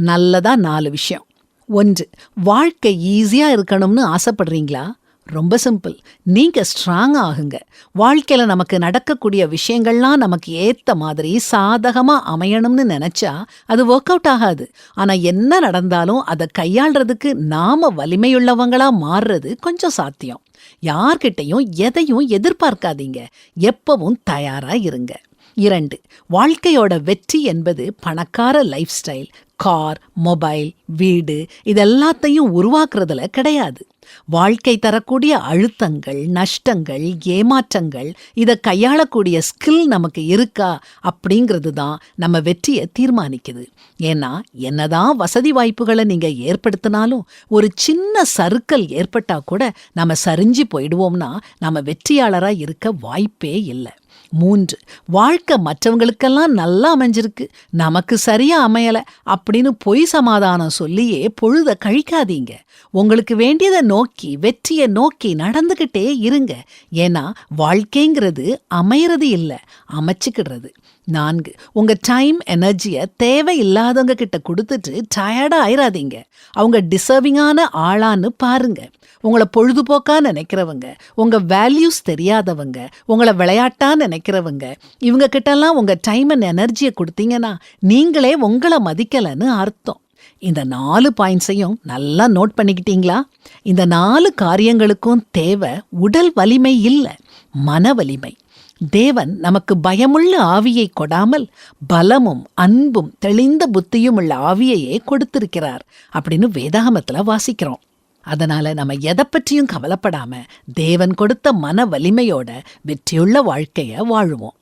நல்லதா 4 விஷயம். 1. வாழ்க்கை ஈஸியா இருக்கணும்னு ஆசைப்படுறீங்களா? ரொம்ப சிம்பிள். நீங்க ஸ்ட்ராங்கா ஆகுங்க. வாழ்க்கையில நமக்கு நடக்கக்கூடிய விஷயங்கள்லாம் நமக்கு ஏத்த மாதிரி சாதகமா அமையணும்னு நினைச்சா அது ஒர்க் அவுட் ஆகாது. ஆனா என்ன நடந்தாலும் அதை கையாள்றதுக்கு நாம வலிமையுள்ளவங்களா மாறுறது கொஞ்சம் சாத்தியம். யார்கிட்டயும் எதையும் எதிர்பார்க்காதீங்க. எப்பவும் தயாரா இருங்க. 2. வாழ்க்கையோட வெற்றி என்பது பணக்கார லைஃப் ஸ்டைல், கார், மொபைல், வீடு இதெல்லாத்தையும் உருவாக்குறதுல கிடையாது. வாழ்க்கை தரக்கூடிய அழுத்தங்கள், நஷ்டங்கள், ஏமாற்றங்கள் இதை கையாளக்கூடிய ஸ்கில் நமக்கு இருக்கா அப்படிங்கிறது தான் நம்ம வெற்றியை தீர்மானிக்குது. ஏன்னா என்னதான் வசதி வாய்ப்புகளை நீங்க ஏற்படுத்தினாலும் ஒரு சின்ன சறுக்கல் ஏற்பட்டா கூட நம்ம சரிஞ்சு போயிடுவோம்னா நம்ம வெற்றியாளரா இருக்க வாய்ப்பே இல்லை. 3. வாழ்க்கை மற்றவங்களுக்கெல்லாம் நல்லா அமைஞ்சிருக்கு, நமக்கு சரியா அமையல அப்படின்னு பொய் சமாதானம் சொல்லியே பொழுத கழிக்காதீங்க. உங்களுக்கு வேண்டியதை நோக்கி, வெற்றியை நோக்கி நடந்துகிட்டே இருங்க. ஏன்னா வாழ்க்கைங்கிறது அமையறது இல்ல, அமைச்சுக்கிடுறது. 4. உங்க டைம் எனர்ஜியை தேவையில்லாதவங்க கிட்ட கொடுத்துட்டு டயர்டா ஆயிராதீங்க. அவங்க டிசர்விங்கான ஆளான்னு பாருங்க. உங்களை பொழுதுபோக்கா நினைக்கிறவங்க, உங்க வேல்யூஸ் தெரியாதவங்க, உங்களை விளையாட்டா நினைக்கிறவங்க, இவங்க கிட்டலாம் உங்க டைம் அண்ட் எனர்ஜியை கொடுத்தீங்கன்னா நீங்களே உங்களை மதிக்கலன்னு அர்த்தம். இந்த 4 பாயிண்ட்ஸையும் நல்லா நோட் பண்ணிக்கிட்டீங்களா? இந்த 4 காரியங்களுக்கும் தேவை உடல் வலிமை இல்ல, மன வலிமை. தேவன் நமக்கு பயமுள்ள ஆவியை கொடாமல் பலமும் அன்பும் தெளிந்த புத்தியும் உள்ள ஆவியையே கொடுத்திருக்கிறார் அப்படின்னு வேதாகமத்துல வாசிக்கிறோம். அதனால நம்ம எதை பற்றியும் கவலைப்படாம தேவன் கொடுத்த மன வலிமையோட வெற்றியுள்ள வாழ்க்கைய வாழுவோம்.